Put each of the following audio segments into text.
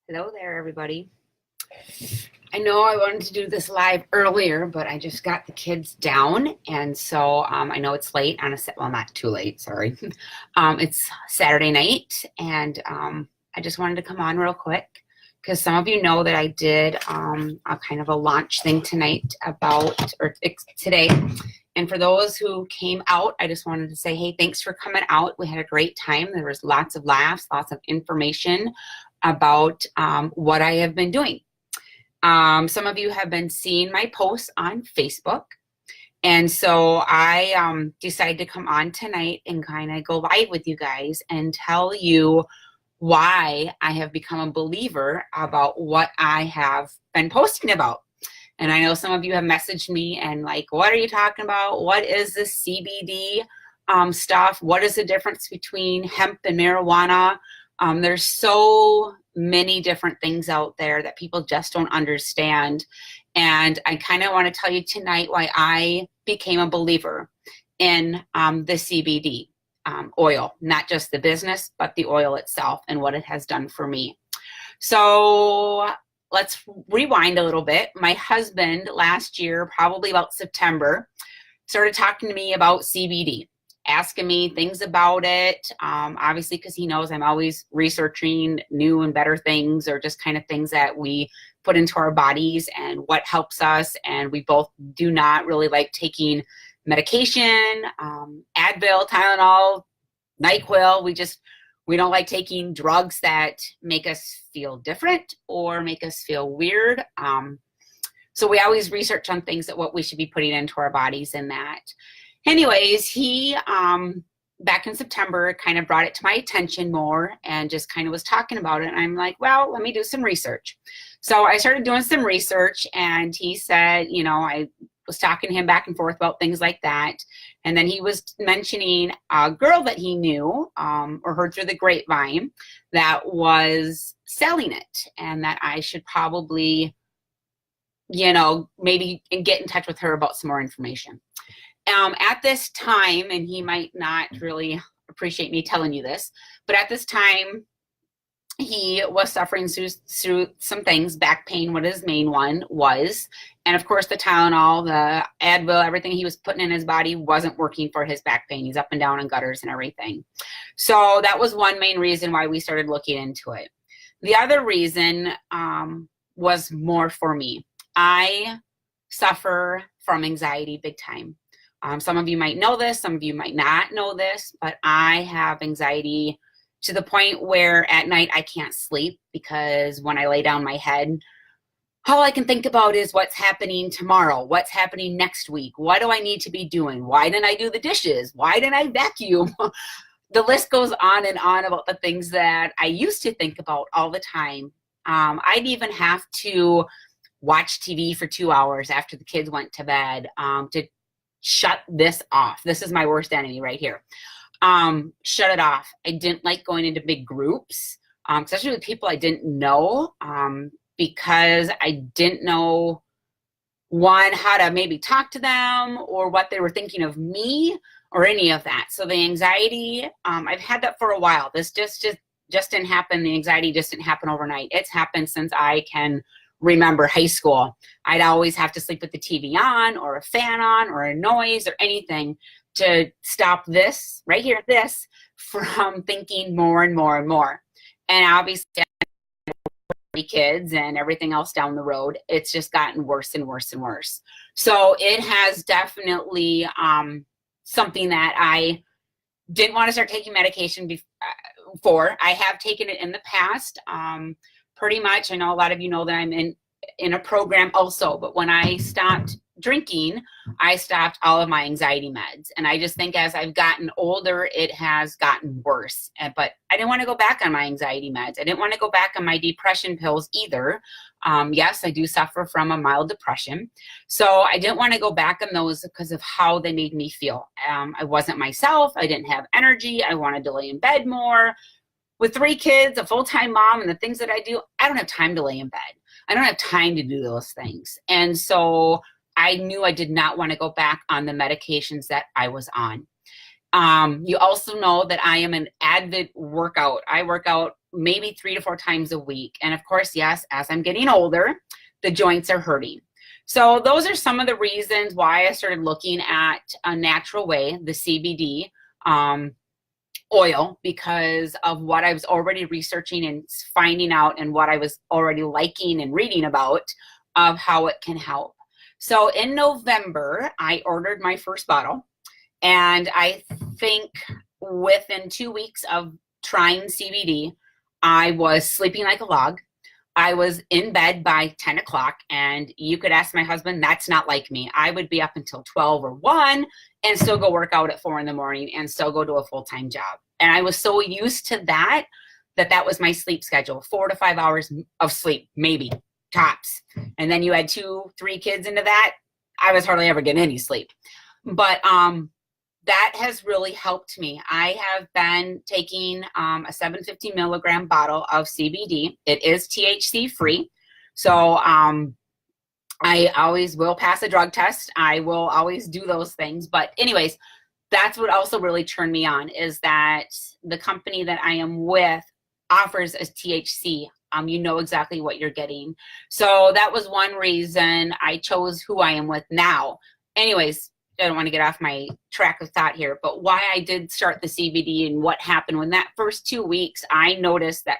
Hello there, everybody. I know I wanted to do this live earlier, but I just got the kids down, and so I know it's late on well, not too late, sorry. It's Saturday night, and I just wanted to come on real quick because some of you know that I did a kind of a launch thing tonight today. And for those who came out, I just wanted to say, hey, thanks for coming out. We had a great time. There was lots of laughs, lots of information about what I have been doing. Some of you have been seeing my posts on Facebook. And so I decided to come on tonight and kind of go live with you guys and tell you why I have become a believer about what I have been posting about. And I know some of you have messaged me and like, what are you talking about? What is this CBD stuff? What is the difference between hemp and marijuana? There's so many different things out there that people just don't understand. And I kind of want to tell you tonight why I became a believer in the CBD oil, not just the business, but the oil itself and what it has done for me. So let's rewind a little bit. My husband last year, probably about September, started talking to me about CBD. Asking me things about it, obviously because he knows I'm always researching new and better things, or just kind of things that we put into our bodies and what helps us. And we both do not really like taking medication, Advil, Tylenol, NyQuil. We don't like taking drugs that make us feel different or make us feel weird. So we always research on things that what we should be putting into our bodies and that. Anyways, he, back in September, kind of brought it to my attention more and just kind of was talking about it. And I'm like, well, let me do some research. So I started doing some research, and he said, you know, I was talking to him back and forth about things like that. And then he was mentioning a girl that he knew or heard through the grapevine that was selling it, and that I should probably, you know, maybe get in touch with her about some more information. At this time, and he might not really appreciate me telling you this, but at this time, he was suffering through some things, back pain, what his main one was. And of course, the Tylenol, the Advil, everything he was putting in his body wasn't working for his back pain. He's up and down in gutters and everything. So that was one main reason why we started looking into it. The other reason was more for me. I suffer from anxiety big time. Some of you might know this, some of you might not know this, but I have anxiety to the point where at night I can't sleep, because when I lay down my head, all I can think about is what's happening tomorrow, what's happening next week, what do I need to be doing, why didn't I do the dishes, why didn't I vacuum? The list goes on and on about the things that I used to think about all the time. I'd even have to watch TV for 2 hours after the kids went to bed to shut this off. This is my worst enemy right here. Shut it off. I didn't like going into big groups, especially with people I didn't know, because I didn't know, one, how to maybe talk to them or what they were thinking of me or any of that. So the anxiety, I've had that for a while. This just didn't happen. The anxiety just didn't happen overnight. It's happened since I can remember high school. I'd always have to sleep with the TV on or a fan on or a noise or anything to stop this right here, this from thinking more and more and more. And obviously, kids and everything else down the road, it's just gotten worse and worse and worse. So it has definitely something that I didn't want to start taking medication for. I have taken it in the past. Pretty much, I know a lot of you know that I'm in a program also, but when I stopped drinking, I stopped all of my anxiety meds. And I just think as I've gotten older, it has gotten worse. But I didn't want to go back on my anxiety meds. I didn't want to go back on my depression pills either. Yes, I do suffer from a mild depression. So I didn't want to go back on those because of how they made me feel. I wasn't myself. I didn't have energy. I wanted to lay in bed more. With 3 kids, a full-time mom, and the things that I do, I don't have time to lay in bed. I don't have time to do those things. And so I knew I did not want to go back on the medications that I was on. You also know that I am an avid workout. I work out maybe 3 to 4 times a week. And of course, yes, as I'm getting older, the joints are hurting. So those are some of the reasons why I started looking at a natural way, the CBD oil, because of what I was already researching and finding out, and what I was already liking and reading about of how it can help. So in November, I ordered my first bottle, and I think within 2 weeks of trying CBD, I was sleeping like a log. I was in bed by 10 o'clock, and you could ask my husband, that's not like me. I would be up until 12 or 1 and still go work out at 4 in the morning and still go to a full-time job. And I was so used to that, that was my sleep schedule, 4 to 5 hours of sleep, maybe, tops. And then you add 2, 3 kids into that, I was hardly ever getting any sleep. But that has really helped me. I have been taking a 750 milligram bottle of CBD. It is THC free. So I always will pass a drug test. I will always do those things. But anyways, that's what also really turned me on, is that the company that I am with offers a THC. You know exactly what you're getting. So that was one reason I chose who I am with now. Anyways, I don't want to get off my track of thought here, but why I did start the CBD and what happened when that first 2 weeks, I noticed that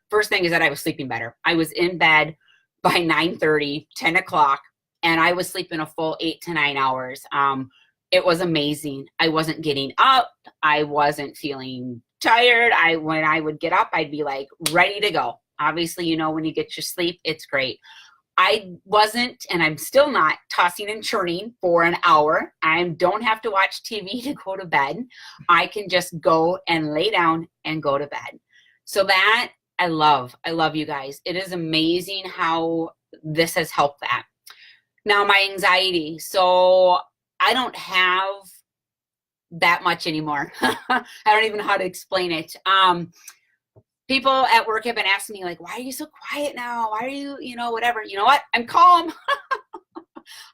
first thing is that I was sleeping better. I was in bed by 9:30, 10 o'clock, and I was sleeping a full 8 to 9 hours. It was amazing. I wasn't getting up. I wasn't feeling tired. When I would get up, I'd be like ready to go. Obviously, you know, when you get your sleep, it's great. I wasn't, and I'm still not, tossing and churning for an hour. I don't have to watch TV to go to bed. I can just go and lay down and go to bed. So that I love you guys. It is amazing how this has helped that. Now my anxiety. So I don't have that much anymore. I don't even know how to explain it. People at work have been asking me, like, why are you so quiet now? Why are you, whatever. You know what? I'm calm.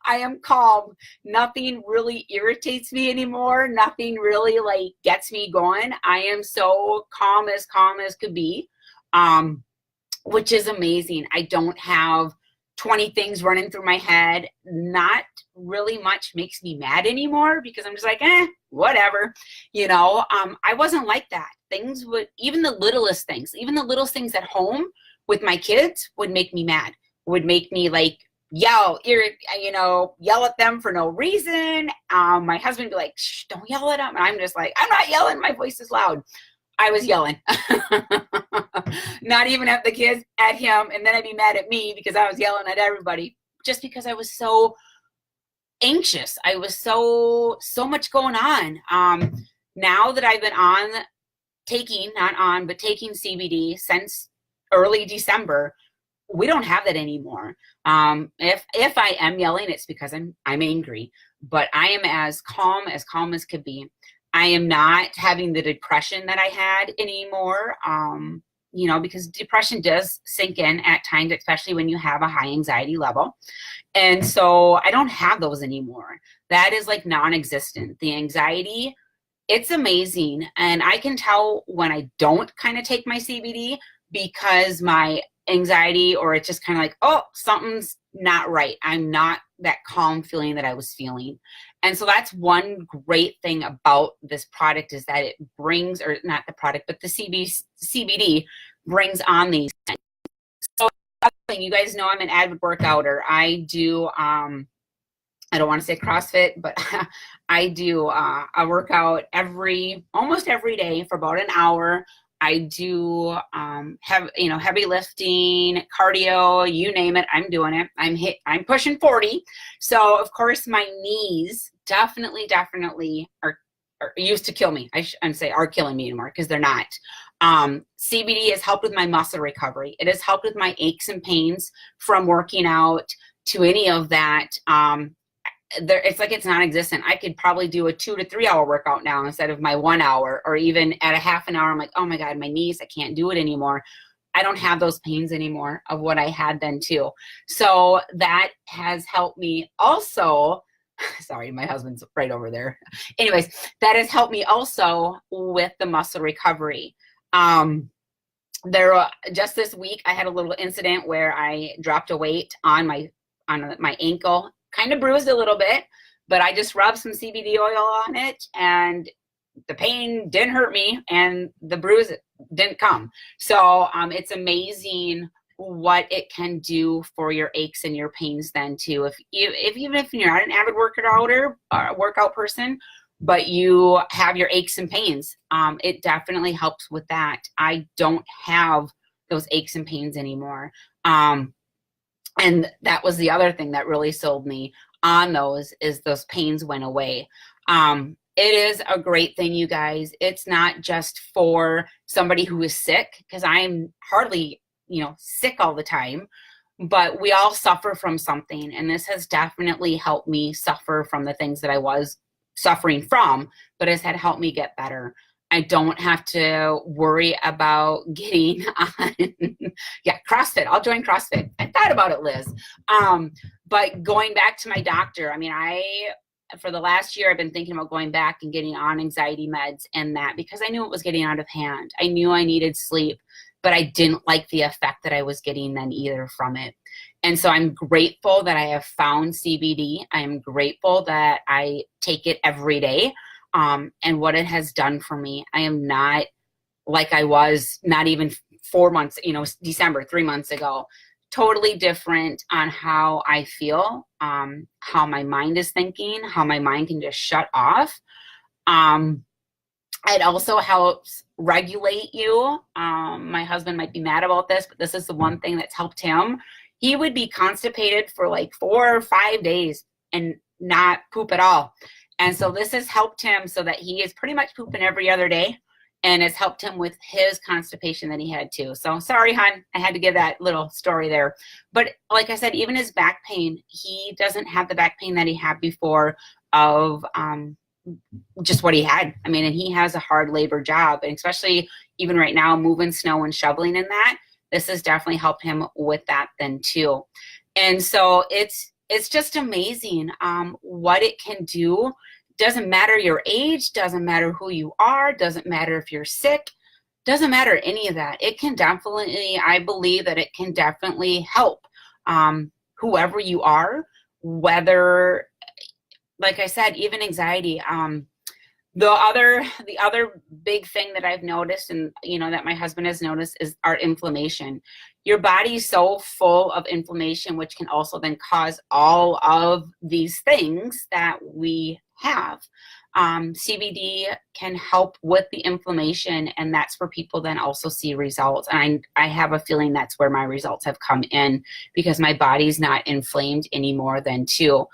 I am calm. Nothing really irritates me anymore. Nothing really like gets me going. I am so calm as could be, which is amazing. I don't have 20 things running through my head. Not really much makes me mad anymore, because I'm just like, whatever. I wasn't like that. Things would, even the littlest things at home with my kids would make me mad, would make me like yell at them for no reason. My husband would be like, shh, don't yell at them. And I'm just like, I'm not yelling. My voice is loud. I was yelling, not even at the kids, at him. And then I'd be mad at me because I was yelling at everybody, just because I was so anxious. I was so much going on. Now that I've been taking CBD since early December, we don't have that anymore. If I am yelling, it's because I'm angry, but I am as calm as could be. I am not having the depression that I had anymore, because depression does sink in at times, especially when you have a high anxiety level. And so I don't have those anymore. That is like non-existent. The anxiety, it's amazing. And I can tell when I don't kind of take my CBD, because my anxiety, or it's just kind of like, oh, something's not right. I'm not that calm feeling that I was feeling. And so that's one great thing about this product, is that it brings, or not the product, but the CBD brings on these things. So you guys know I'm an avid workouter. I do, I don't want to say CrossFit, but I do a workout almost every day for about an hour. I do heavy lifting, cardio, you name it, I'm doing it. I'm pushing 40. So of course my knees definitely are used to kill me. I shouldn't say are killing me anymore, because they're not. CBD has helped with my muscle recovery. It has helped with my aches and pains from working out to any of that. It's like it's non-existent. I could probably do a 2 to 3 hour workout now instead of my 1 hour, or even at a half an hour. I'm like, oh my God, my knees, I can't do it anymore. I don't have those pains anymore of what I had then too. So that has helped me also Sorry, my husband's right over there. Anyways, that has helped me also with the muscle recovery. Just this week, I had a little incident where I dropped a weight on my ankle, kind of bruised a little bit, but I just rubbed some CBD oil on it, and the pain didn't hurt me, and the bruise didn't come. So it's amazing what it can do for your aches and your pains then too. Even if you're not an avid workout person, but you have your aches and pains, it definitely helps with that. I don't have those aches and pains anymore. And that was the other thing that really sold me on those pains went away. It is a great thing, you guys. It's not just for somebody who is sick, because I'm hardly, sick all the time, but we all suffer from something. And this has definitely helped me suffer from the things that I was suffering from, but it had helped me get better. I don't have to worry about getting on, CrossFit. I'll join CrossFit. I thought about it, Liz. But going back to my doctor, for the last year, I've been thinking about going back and getting on anxiety meds and that, because I knew it was getting out of hand. I knew I needed sleep, but I didn't like the effect that I was getting then either from it. And so I'm grateful that I have found CBD. I am grateful that I take it every day, and what it has done for me. I am not like I was not even 4 months, December, 3 months ago. Totally different on how I feel, how my mind is thinking, how my mind can just shut off. It also helps regulate you. My husband might be mad about this, but this is the one thing that's helped him. He would be constipated for like 4 or 5 days and not poop at all. And so this has helped him so that he is pretty much pooping every other day, and it's helped him with his constipation that he had too. So sorry, hon, I had to give that little story there. But like I said, even his back pain, he doesn't have the back pain that he had before of just what he had. And he has a hard labor job, and especially even right now, moving snow and shoveling in that, this has definitely helped him with that then too. And so it's just amazing what it can do. Doesn't matter your age, doesn't matter who you are, doesn't matter if you're sick, doesn't matter any of that. It can definitely, I believe that it can definitely help whoever you are, whether, like I said, even anxiety. The other big thing that I've noticed, and that my husband has noticed, is our inflammation. Your body's so full of inflammation, which can also then cause all of these things that we have. CBD can help with the inflammation, and that's where people then also see results. And I have a feeling that's where my results have come in, because my body's not inflamed anymore then too.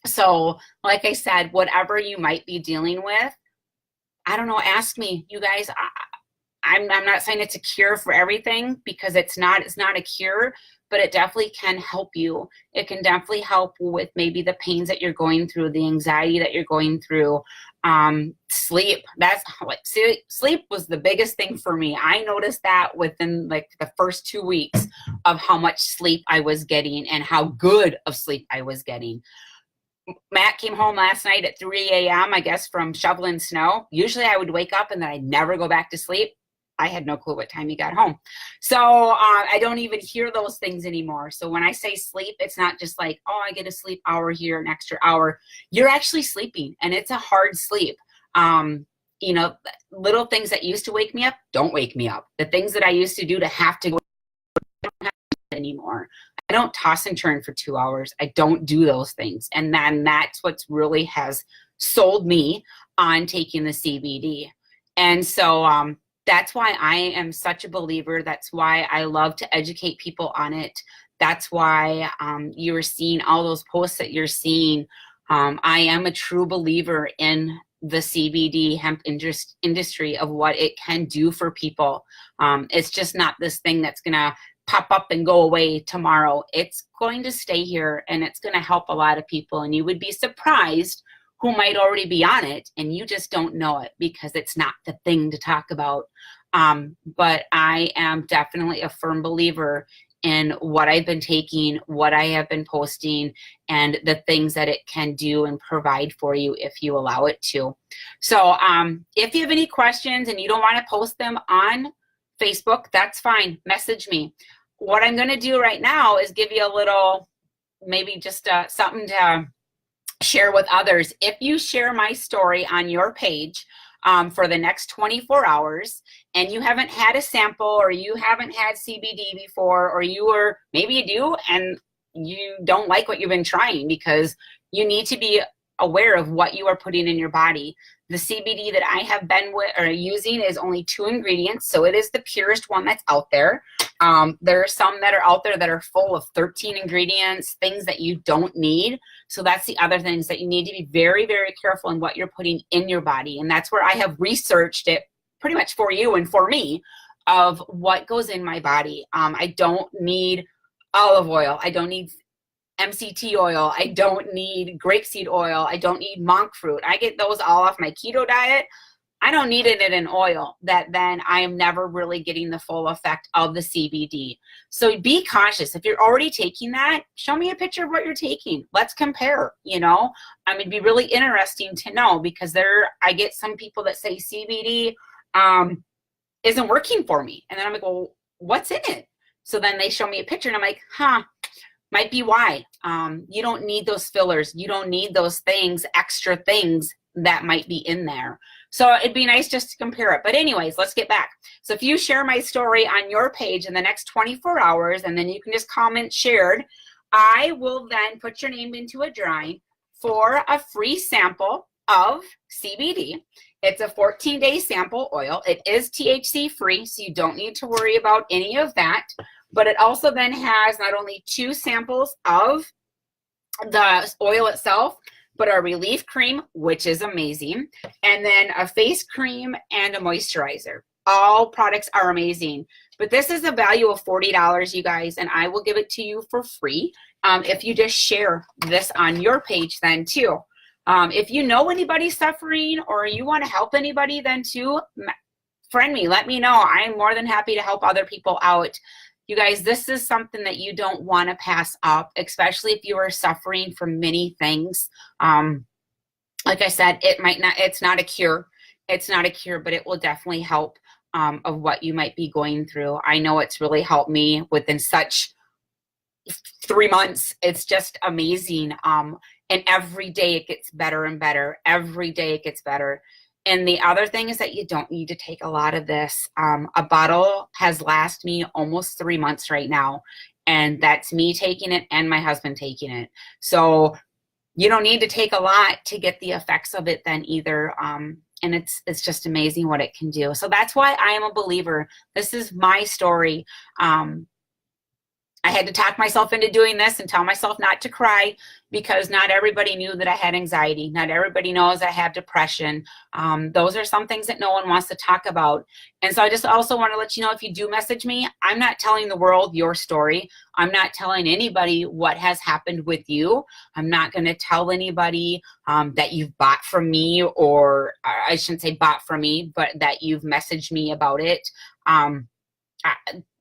So like I said, whatever you might be dealing with, I don't know, ask me, you guys. I'm not saying it's a cure for everything, because it's not a cure, but it definitely can help you. It can definitely help with maybe the pains that you're going through, the anxiety that you're going through. Sleep. Sleep was the biggest thing for me. I noticed that within like the first 2 weeks of how much sleep I was getting and how good of sleep I was getting. Matt came home last night at 3 a.m., I guess, from shoveling snow. Usually I would wake up and then I'd never go back to sleep. I had no clue what time he got home. So I don't even hear those things anymore. So when I say sleep, it's not just like, oh, I get a sleep hour here, an extra hour. You're actually sleeping, and it's a hard sleep. Little things that used to wake me up don't wake me up. The things that I used to do to have to go, I don't have to do anymore. I don't toss and turn for 2 hours. I don't do those things. And then that's what's really has sold me on taking the CBD. And so that's why I am such a believer. That's why I love to educate people on it. That's why you're seeing all those posts that you're seeing. I am a true believer in the CBD hemp industry of what it can do for people. It's just not this thing that's going to pop up and go away tomorrow. It's going to stay here, and it's going to help a lot of people. And you would be surprised who might already be on it, and you just don't know it because it's not the thing to talk about. But I am definitely a firm believer in what I've been taking, what I have been posting, and the things that it can do and provide for you if you allow it to. So if you have any questions and you don't want to post them on Facebook, that's fine. Message me. What I'm going to do right now is give you a little, maybe just something to share with others. If you share my story on your page for the next 24 hours and you haven't had a sample, or you haven't had CBD before, or maybe you do and you don't like what you've been trying, because you need to be aware of what you are putting in your body. The CBD that I have been using is only 2 ingredients, so it is the purest one that's out there. There are some that are out there that are full of 13 ingredients, things that you don't need. So that's the other things that you need to be very, very careful in what you're putting in your body. And that's where I have researched it pretty much for you and for me, of what goes in my body. I don't need olive oil. I don't need MCT oil. I don't need grapeseed oil. I don't need monk fruit. I get those all off my keto diet. I don't need it in an oil that then I am never really getting the full effect of the CBD. So be cautious. If you're already taking that, show me a picture of what you're taking. Let's compare, you know. It'd be really interesting to know, because I get some people that say CBD isn't working for me. And then I'm like, well, what's in it? So then they show me a picture and I'm like, might be why. You don't need those fillers. You don't need those things, extra things that might be in there. So it'd be nice just to compare it. But anyways, let's get back. So if you share my story on your page in the next 24 hours, and then you can just comment shared, I will then put your name into a drawing for a free sample of CBD. It's a 14-day sample oil. It is THC free, so you don't need to worry about any of that. But it also then has not only 2 samples of the oil itself, but a relief cream, which is amazing, and then a face cream and a moisturizer. All products are amazing. But this is a value of $40, you guys, and I will give it to you for free if you just share this on your page then too. If you know anybody suffering, or you want to help anybody then too, friend me, let me know. I'm more than happy to help other people out. You guys, this is something that you don't want to pass up, especially if you are suffering from many things. Like I said, it's not a cure. It's not a cure, but it will definitely help of what you might be going through. I know it's really helped me within such 3 months. It's just amazing. And every day it gets better and better. Every day it gets better. And the other thing is that you don't need to take a lot of this. A bottle has lasted me almost 3 months right now. And that's me taking it and my husband taking it. So you don't need to take a lot to get the effects of it then either. And it's just amazing what it can do. So that's why I am a believer. This is my story. I had to talk myself into doing this and tell myself not to cry, because not everybody knew that I had anxiety. Not everybody knows I have depression. Those are some things that no one wants to talk about. And so I just also want to let you know, if you do message me, I'm not telling the world your story. I'm not telling anybody what has happened with you. I'm not going to tell anybody that you've bought from me, or I shouldn't say bought from me, but that you've messaged me about it.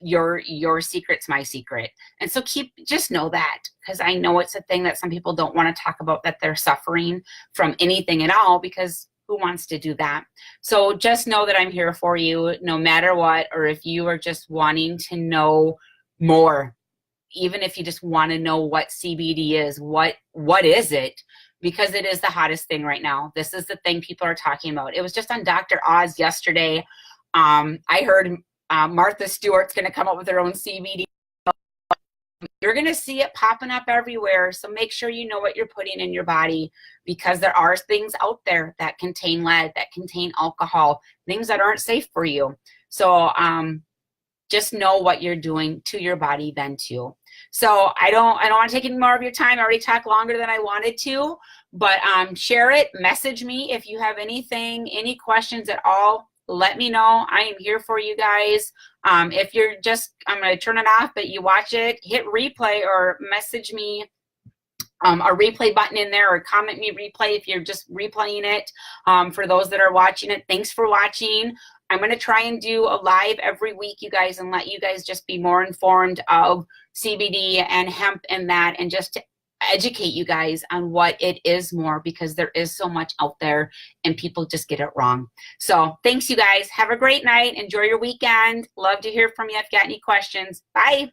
Your secret's my secret. And so just know that, because I know it's a thing that some people don't want to talk about, that they're suffering from anything at all, because who wants to do that? So just know that I'm here for you no matter what. Or if you are just wanting to know more, even if you just want to know what CBD is, what is it? Because it is the hottest thing right now. This is the thing people are talking about. It was just on Dr. Oz yesterday. I heard Martha Stewart's going to come up with her own CBD. You're going to see it popping up everywhere. So make sure you know what you're putting in your body, because there are things out there that contain lead, that contain alcohol, things that aren't safe for you. So just know what you're doing to your body then too. So I don't want to take any more of your time. I already talked longer than I wanted to, but share it, message me if you have anything, any questions at all. Let me know. I am here for you guys. If you're just, I'm going to turn it off, but you watch it, hit replay or message me a replay button in there, or comment me replay if you're just replaying it. For those that are watching it, thanks for watching. I'm going to try and do a live every week, you guys, and let you guys just be more informed of CBD and hemp and that, and just to educate you guys on what it is more, because there is so much out there and people just get it wrong. So thanks, you guys. Have a great night. Enjoy your weekend. Love to hear from you if you got any questions. Bye.